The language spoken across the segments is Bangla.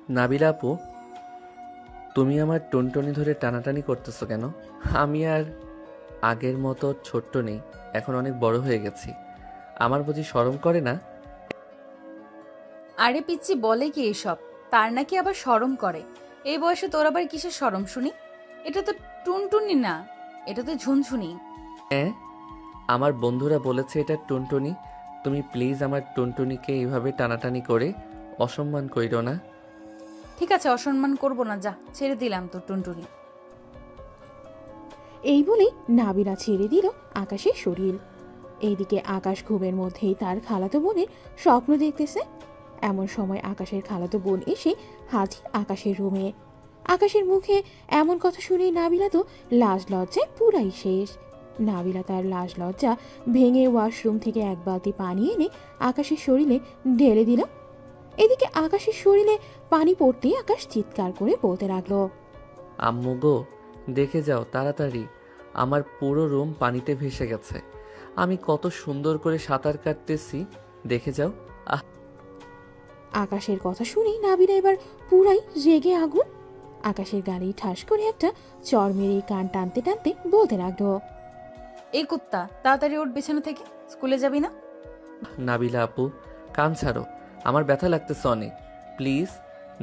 নাবিলা আপু, তুমি আমার টুনটুনি ধরে টানাটানি করতেছো কেন? আমি আর আগের মতো ছোট্ট নেই, এখন অনেক বড় হয়ে গেছি। আমার বুঝি শরম করে না? আরে পিচ্চি বলে কি এসব? তার নাকি আবার শরম করে। এই বয়সে তোর আবার কিসের শরম শুনি? এটা তো টুনটুনি না, এটা তো ঝুনঝুনি। হ্যাঁ, আমার বন্ধুরা বলেছে এটা টুনটুনি। তুমি প্লিজ আমার টুনটুনিকে এইভাবে টানাটানি করে অসম্মান কইরো না। ঠিক আছে, অসম্মান করব না, যা ছেড়ে দিলাম তোর টুনটুনি। এই বলেই নাবিলা ছেড়ে দিল আকাশের শরীর। এইদিকে আকাশ ঘুমের মধ্যেই তার খালাতো বোনের স্বপ্ন দেখতেছে। এমন সময় আকাশের খালাতো বোন এসে হাজির আকাশের রুমে। আকাশের মুখে এমন কথা শুনে নাবিলা তো লাজ লজ্জায় পুরাই শেষ। নাবিলা তার লাজ লজ্জা ভেঙে ওয়াশরুম থেকে এক বালতি পানি এনে আকাশের শরীরে ঢেলে দিল। এদিকে আকাশের শরীরে পানি পড়তেই আকাশ চিৎকার করে বলতে লাগলো, আম্মু গো, দেখে যাও তাড়াতাড়ি, আমার পুরো রুম পানিতে ভেসে গেছে। আমি কত সুন্দর করে সাঁতার কাটতেছি, দেখে যাও। আহ! আকাশের কথা শুনেই নাবিলা এবার পুরাই রেগে আগুন। আকাশের গাড়ি ঠাস করে একটা চর মেরে কান টানতে টানতে বলতে লাগলো, এই কুত্তা, তাড়াতাড়ি ওঠ বিছানা থেকে, স্কুলে যাবি না? নাবিলা আপু, কান ছাড়ো, আমার ব্যথা লাগতেছে অনেক। প্লিজ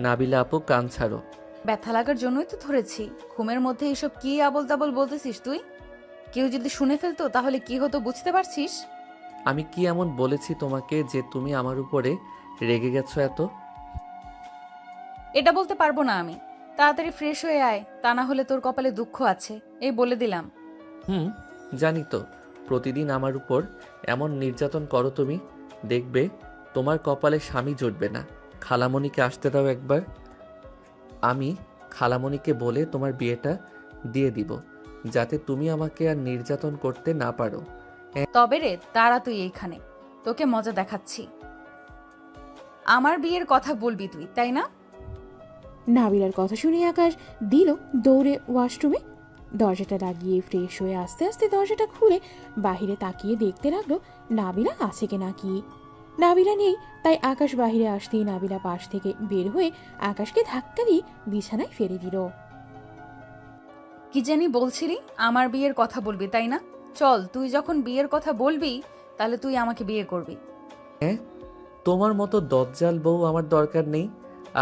নাবিলা আপু, কান ছাড়ো। ব্যথা লাগার জন্যই তো ধরেছি। ঘুমের মধ্যে এসব কি আবল তাবল বলতেছিস তুই? কেউ যদি শুনে ফেলতো তাহলে কি হতো বুঝতে পারছিস? আমি কি এমন বলেছি তোমাকে যে তুমি আমার উপরে রেগে গেছো এত? এটা বলতে পারবো না আমি। তাড়াতাড়ি ফ্রেশ হয়ে আয়, তা না হলে তোর কপালে দুঃখ আছে, এই বলে দিলাম। হুম, জানি তো। প্রতিদিন আমার উপর এমন নির্যাতন করো তুমি, দেখবে তোমার কপালে স্বামী জুটবে না। খালামণিকে আসতে দাও একবার, আমি খালামণিকে বলে তোমার বিয়েটা দিয়ে দিব, যাতে তুমি আমাকে আর নির্যাতন করতে না পারো। তবে রে, তারা তুই এইখানে, তোকে মজা দেখাচ্ছি। আমার বিয়ের কথা বলবি তুই, তাই না? নাবিলার কথা শুনে আকাশ দিল দৌড়ে ওয়াশরুমে। দরজাটা লাগিয়ে ফ্রেশ হয়ে আস্তে আস্তে দরজাটা খুলে বাহিরে তাকিয়ে দেখতে লাগলো নাবিলা আছে কি নাকি। নাবিলা নেই, তাই আকাশ বাহিরে আসতেই নাবিলা পাশ থেকে বের হয়ে আকাশকে ধাক্কা দিয়ে বিছানায় ফেলে দিল। কি জানি বলছিলি আমার বিয়ের কথা বলবি, তাই না? চল, তুই যখন বিয়ের কথা বলবি তাহলে তুই আমাকে বিয়ে করবি। হ্যাঁ, তোমার মতো দজ্জাল বউ আমার দরকার নেই।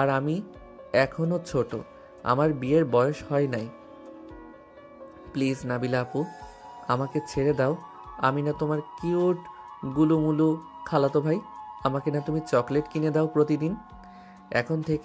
আর আমি এখনো ছোট, আমার বিয়ের বয়স হয় নাই। প্লিজ নাবিলা আপু, আমাকে ছেড়ে দাও। আমি না তোমার কিউট গুলুমুলু খালাতো ভাই? আমাকে না তুমি চকলেট কিনে দাও প্রতিদিন? এখন থেকে